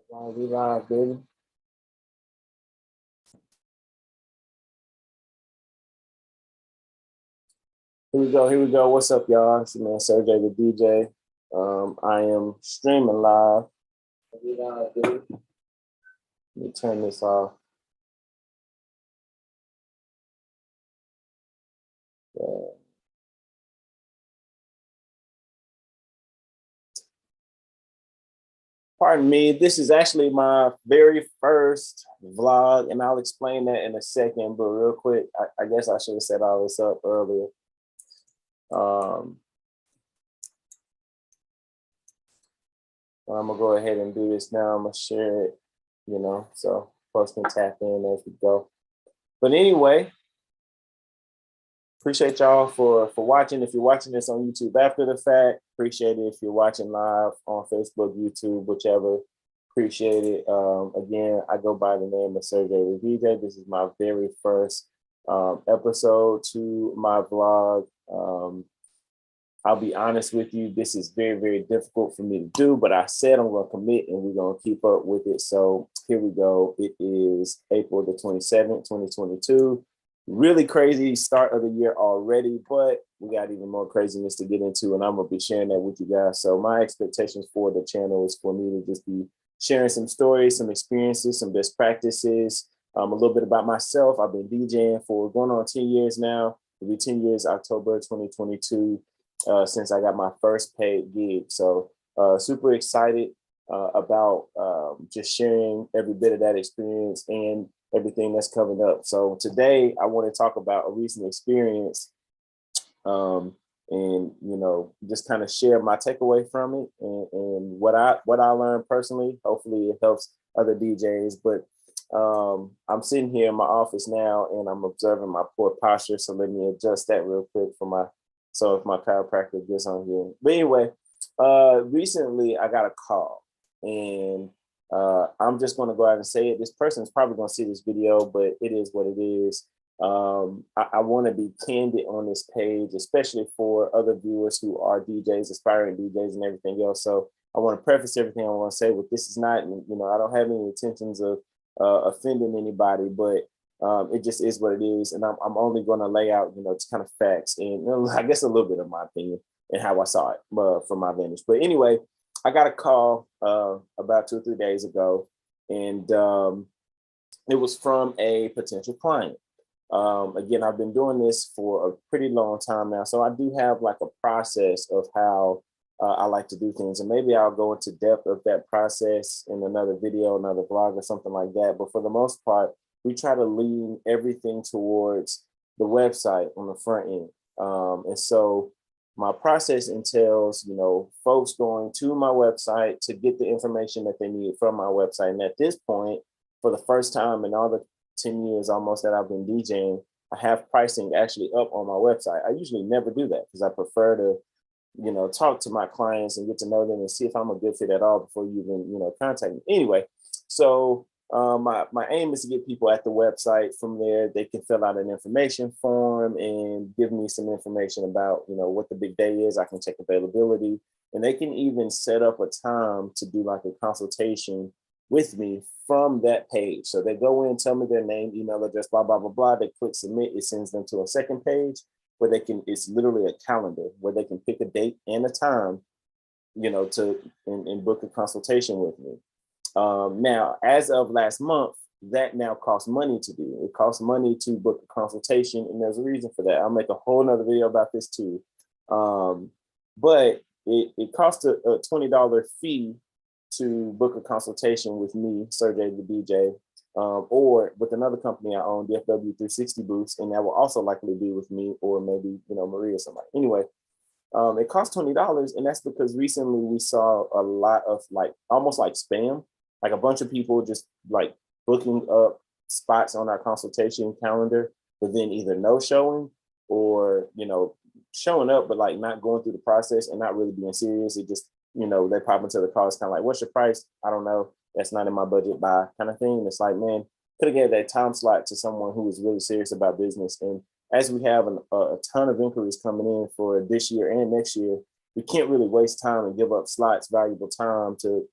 We live, baby. Here we go. Here we go. What's up, y'all? It's your man Sergey the DJ. I am streaming live. We live, baby. Let me turn this off. Pardon me. This is actually my very first vlog, and I'll explain that in a second. But real quick, I guess I should have set all this up earlier. I'm gonna go ahead and do this now. I'm gonna share it, so folks can tap in as we go. But anyway, appreciate y'all for watching. If you're watching this on YouTube after the fact, appreciate it. If you're watching live on Facebook, YouTube, whichever, appreciate it. Again, I go by the name of Sergey the DJ. This is my very first episode to my vlog. I'll be honest with you, this is very, very difficult for me to do, but I said I'm going to commit and we're going to keep up with it. So here we go. It is April the 27th, 2022. Really crazy start of the year already, but we got even more craziness to get into, and I'm going to be sharing that with you guys. So my expectations for the channel is for me to just be sharing some stories, some experiences, some best practices, a little bit about myself. I've been DJing for going on 10 years now. It'll be 10 years, October 2022. Since I got my first paid gig. So super excited about just sharing every bit of that experience and everything that's coming up. So today I want to talk about a recent experience and, just kind of share my takeaway from it and what I learned personally. Hopefully it helps other DJs, but I'm sitting here in my office now and I'm observing my poor posture. So let me adjust that real quick so if my chiropractor gets on here. But anyway, recently I got a call and I'm just going to go out and say it. This person is probably going to see this video, but it is what it is. I want to be candid on this page, especially for other viewers who are DJs, aspiring DJs and everything else. So I want to preface everything I want to say with this is not, I don't have any intentions of offending anybody, but it just is what it is. And I'm only going to lay out, it's kind of facts and I guess a little bit of my opinion and how I saw it from my vantage. But anyway, I got a call about 2 or 3 days ago, and it was from a potential client. Again, I've been doing this for a pretty long time now, so I do have like a process of how I like to do things, and maybe I'll go into depth of that process in another video, another vlog or something like that. But for the most part, we try to lean everything towards the website on the front end. And so my process entails, folks going to my website to get the information that they need from my website. And at this point, for the first time in all the 10 years almost that I've been DJing, I have pricing actually up on my website. I usually never do that because I prefer to, talk to my clients and get to know them and see if I'm a good fit at all before you even, contact me. Anyway, so my aim is to get people at the website. From there, they can fill out an information form and give me some information about, what the big day is. I can check availability, and they can even set up a time to do like a consultation with me from that page. So they go in, tell me their name, email address, blah, blah, blah, blah. They click submit. It sends them to a second page where it's literally a calendar where they can pick a date and a time, and book a consultation with me. Now, as of last month, that now costs money to do. It costs money to book a consultation, and there's a reason for that. I'll make a whole nother video about this too. But it costs a $20 fee to book a consultation with me, Sergey the DJ, or with another company I own, DFW 360 Booths, and that will also likely be with me or maybe, Maria or somebody. Anyway, it costs $20, and that's because recently we saw a lot of almost like spam, like a bunch of people just like booking up spots on our consultation calendar, but then either no showing or, showing up, but like not going through the process and not really being serious. It just, they pop into the call. It's kind of like, what's your price? I don't know. That's not in my budget buy kind of thing. And it's like, man, could have gave that time slot to someone who is really serious about business. And as we have a ton of inquiries coming in for this year and next year, we can't really waste time and give up slots, valuable time to,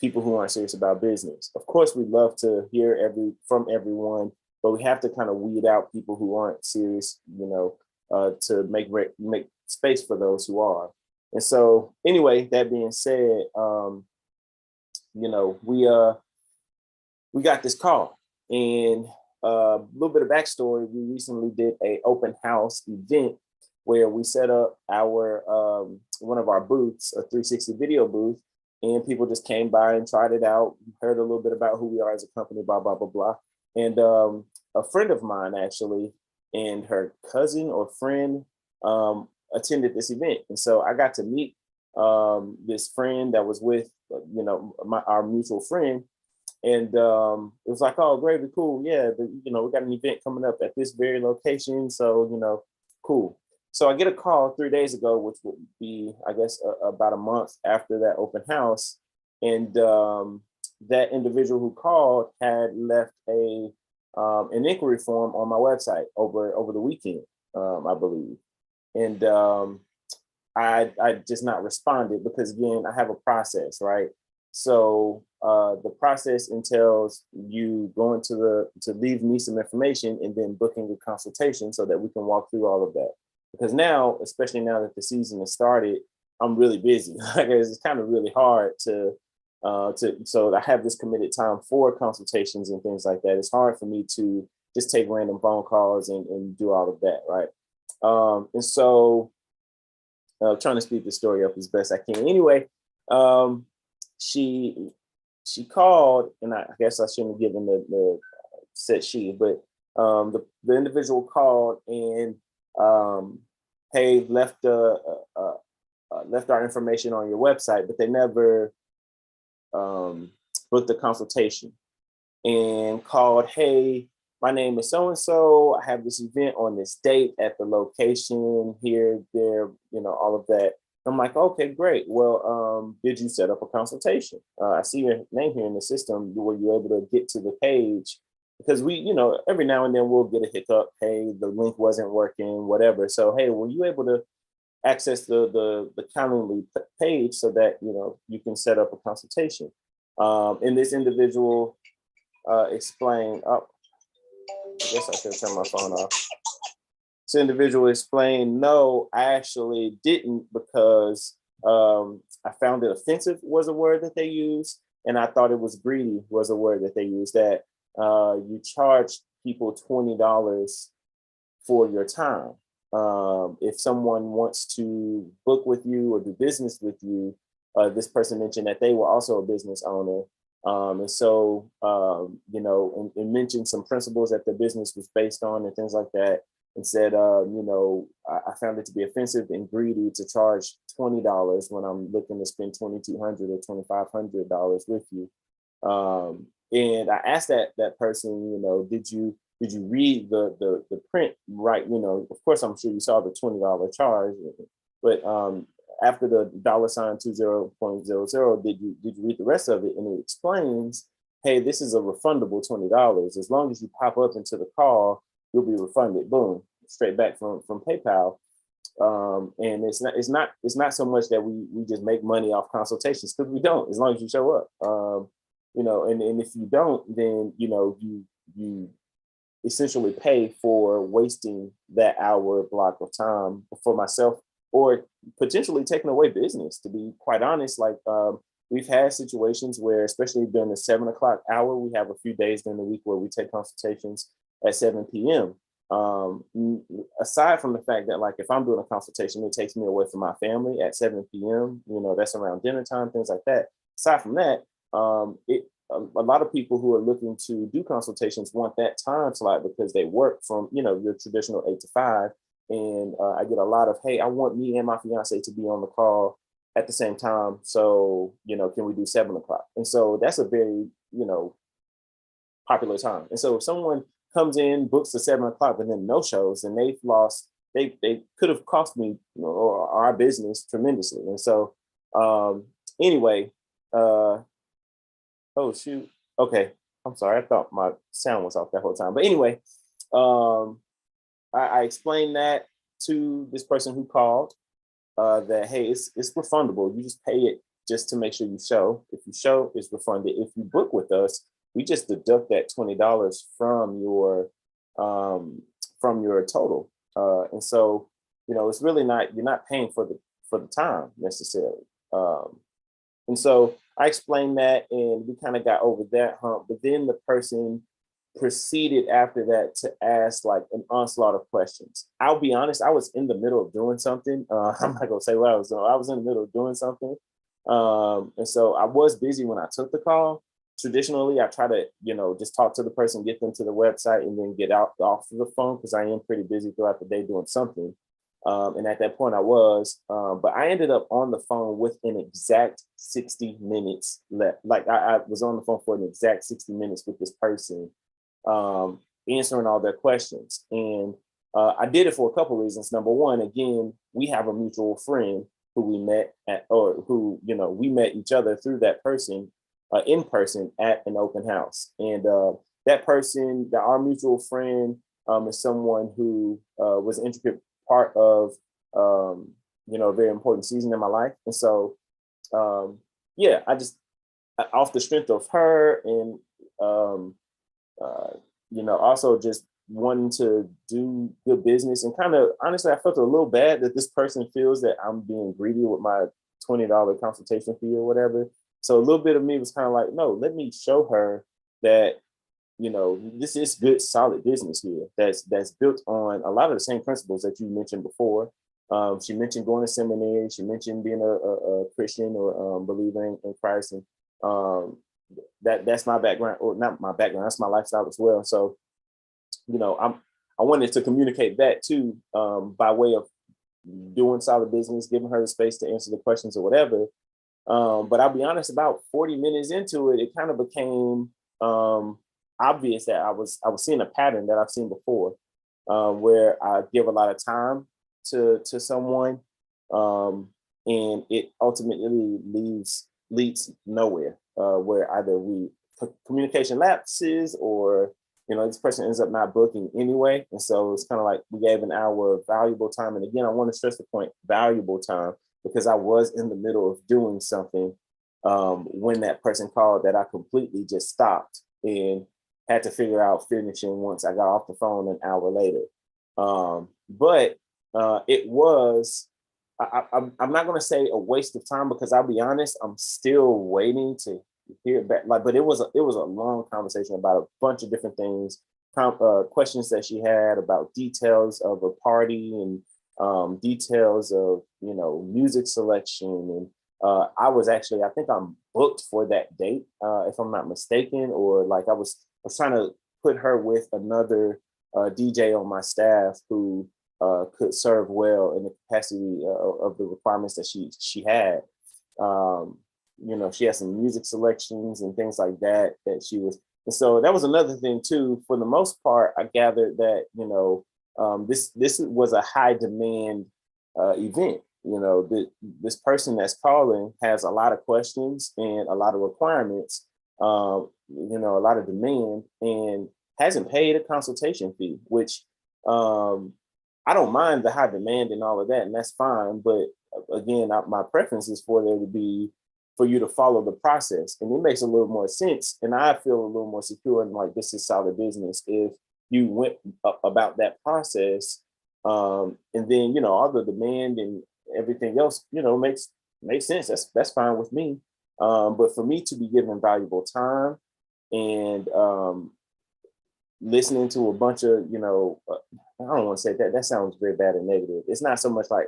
people who aren't serious about business. Of course, we'd love to hear from everyone, but we have to kind of weed out people who aren't serious, to make space for those who are. And so, anyway, that being said, we got this call, and a little bit of backstory. We recently did a open house event where we set up our one of our booths, a 360 video booth, and people just came by and tried it out, heard a little bit about who we are as a company, blah blah blah blah. And a friend of mine actually, and her cousin or friend attended this event, and so I got to meet this friend that was with our mutual friend. And it was like, oh, great, cool. Yeah, we got an event coming up at this very location. So, cool. So I get a call 3 days ago, which would be, I guess, about a month after that open house. And that individual who called had left an inquiry form on my website over the weekend, I believe. And I just not responded because, again, I have a process, right? So the process entails you going to leave me some information and then booking a consultation so that we can walk through all of that. Because now, especially now that the season has started, I'm really busy. Like, it's kind of really hard so I have this committed time for consultations and things like that. It's hard for me to just take random phone calls and do all of that, right? And so trying to speed the story up as best I can. Anyway, she called, and I guess I shouldn't have given the said she, but the individual called and hey, left our information on your website, but they never booked the consultation, and called, hey, my name is so and so. I have this event on this date at the location here, there, all of that. I'm like, okay, great. Well, did you set up a consultation? I see your name here in the system. Were you able to get to the page? Because we, every now and then we'll get a hiccup. Hey, the link wasn't working, whatever. So, hey, were you able to access the Calendly page so that, you can set up a consultation? And this individual explained, oh, I guess I should turn my phone off. This individual explained, no, I actually didn't, because I found it offensive was a word that they used. And I thought it was greedy was a word that they used, that you charge people $20 for your time. If someone wants to book with you or do business with you, this person mentioned that they were also a business owner. And so, and mentioned some principles that the business was based on and things like that, and said, I found it to be offensive and greedy to charge $20 when I'm looking to spend $2,200 or $2,500 with you. And I asked that person, did you read the print right? Of course, I'm sure you saw the $20 charge, but after the $20.00, did you read the rest of it? And it explains, hey, this is a refundable $20. As long as you pop up into the call, you'll be refunded. Boom, straight back from PayPal. And it's not so much that we just make money off consultations, because we don't, as long as you show up. And if you don't, then you essentially pay for wasting that hour block of time for myself, or potentially taking away business, to be quite honest. Like, we've had situations where, especially during the 7 o'clock hour, we have a few days during the week where we take consultations at 7 p.m. Aside from the fact that, like, if I'm doing a consultation, it takes me away from my family at 7 p.m., that's around dinner time, things like that. Aside from that, a lot of people who are looking to do consultations want that time slot because they work from, your traditional 8 to 5. And I get a lot of, hey, I want me and my fiance to be on the call at the same time. So, can we do 7 o'clock? And so that's a very, popular time. And so if someone comes in, books at 7 o'clock, but then no shows, and they've lost, they could have cost me, or our business tremendously. And so anyway, oh shoot. Okay. I'm sorry. I thought my sound was off that whole time. But anyway, I explained that to this person who called, that, hey, it's refundable. You just just to make sure you show. If you show, it's refunded. If you book with us, we just deduct that $20 from your total. And so, it's really not, you're not paying for the time necessarily. And so I explained that, and we kind of got over that hump. But then the person proceeded after that to ask like an onslaught of questions. I'll be honest, I was in the middle of doing something. I'm not gonna say what I was doing. I was in the middle of doing something. And so I was busy when I took the call. Traditionally, I try to, just talk to the person, get them to the website, and then get out off of the phone because I am pretty busy throughout the day doing something. And at that point I was, but I ended up on the phone with an exact 60 minutes left. Like I was on the phone for an exact 60 minutes with this person, answering all their questions. And I did it for a couple of reasons. Number one, again, we have a mutual friend who we met we met each other through that person, in person at an open house. And that person, our mutual friend, is someone who was an intricate part of a very important season in my life. And so I just, off the strength of her, and also just wanting to do good business, and kind of honestly I felt a little bad that this person feels that I'm being greedy with my $20 consultation fee or whatever. So a little bit of me was kind of like, no, let me show her that this is good, solid business here that's built on a lot of the same principles that you mentioned before. She mentioned going to seminary. She mentioned being a Christian or believer in Christ, and that's my background, or not my background. That's my lifestyle as well. So, I wanted to communicate that too, by way of doing solid business, giving her the space to answer the questions or whatever. But I'll be honest, about 40 minutes into it, it kind of became obvious that I was seeing a pattern that I've seen before, where I give a lot of time to someone, and it ultimately leads nowhere, where either communication lapses, or this person ends up not booking anyway. And so it's kind of like we gave an hour of valuable time. And again, I want to stress the point, valuable time, because I was in the middle of doing something when that person called that I completely just stopped and had to figure out finishing once I got off the phone an hour later. But it was, I'm not going to say a waste of time, because I'll be honest, I'm still waiting to hear back. But it was a long conversation about a bunch of different things, questions that she had about details of a party, and details of music selection. And I think I'm booked for that date, if I'm not mistaken, or like I was trying to put her with another DJ on my staff who could serve well in the capacity of the requirements that she had. She had some music selections and things like that she was. And so that was another thing too. For the most part, I gathered that this was a high demand event. This person that's calling has a lot of questions and a lot of requirements, a lot of demand, and hasn't paid a consultation fee, which I don't mind the high demand and all of that, and that's fine. But again, my preference is for you to follow the process. And it makes a little more sense. And I feel a little more secure and like this is solid business if you went about that process. And then, all the demand and everything else, makes sense. That's fine with me. But for me to be given valuable time and listening to a bunch of, I don't want to say that sounds very bad and negative. It's not so much like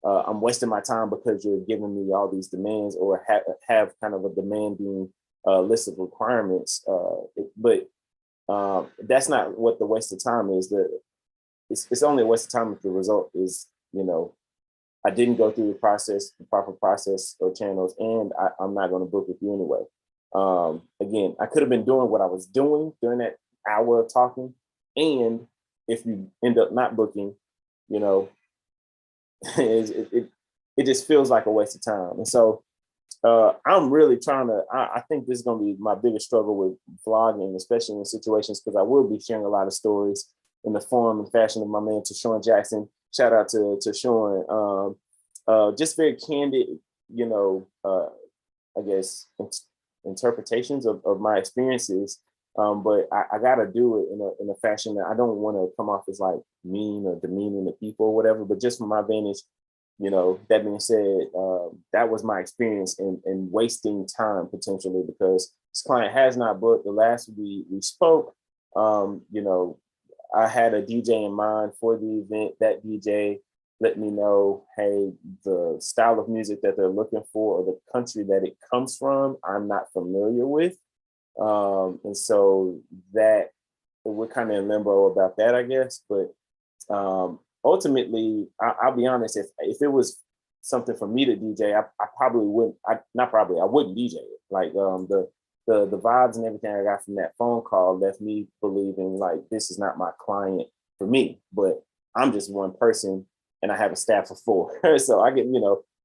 I'm wasting my time because you're giving me all these demands, or have kind of a demanding list of requirements. But that's not what the waste of time is. It's only a waste of time if the result is, I didn't go through the proper process or channels, and I'm not going to book with you anyway. Again, I could have been doing what I was doing during that hour of talking, and if you end up not booking, it just feels like a waste of time. And so I'm really trying to, I think this is going to be my biggest struggle with vlogging, especially in situations, because I will be sharing a lot of stories in the form and fashion of my man, Tashawn Jackson. Shout out to Tashawn. Just very candid you know, I guess interpretations of my experiences. But I gotta do it in a fashion that I don't want to come off as like mean or demeaning to people or whatever. But just from my vantage, that being said, that was my experience in wasting time potentially because this client has not booked. The last we spoke, you know, I had a DJ in mind for the event. That DJ let me know, hey, the style of music that they're looking for or the country that it comes from, I'm not familiar with. And so that we're kind of in limbo about that, I guess. But ultimately, I'll be honest, if it was something for me to DJ, I probably wouldn't. I not probably, I wouldn't DJ it. Like the vibes and everything I got from that phone call left me believing like this is not my client for me. But I'm just one person, and I have a staff of four, so I get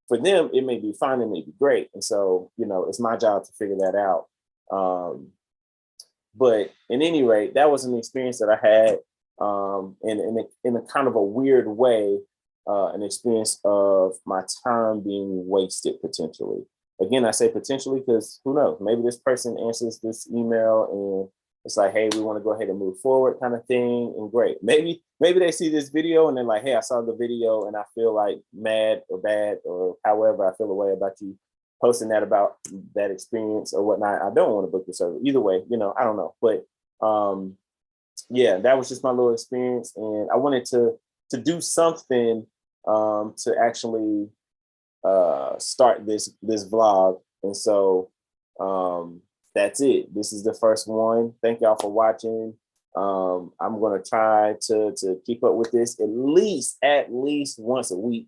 for them it may be fine, it may be great, and so it's my job to figure that out. But in any rate, that was an experience that I had in a kind of a weird way, an experience of my time being wasted potentially. Again, I say potentially because who knows? Maybe this person answers this email and it's like, hey, we want to go ahead and move forward, kind of thing, and great. Maybe they see this video and they're like, hey, I saw the video and I feel like mad or bad or however I feel a way about you posting that about that experience or whatnot. I don't want to book the service. Either way, I don't know. But yeah, that was just my little experience. And I wanted to do something to actually start this vlog. And so that's it. This is the first one. Thank y'all for watching. I'm gonna try to keep up with this at least once a week.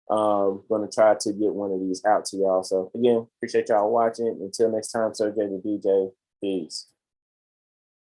Gonna try to get one of these out to y'all. So again, appreciate y'all watching. Until next time, Sergey the DJ. Peace.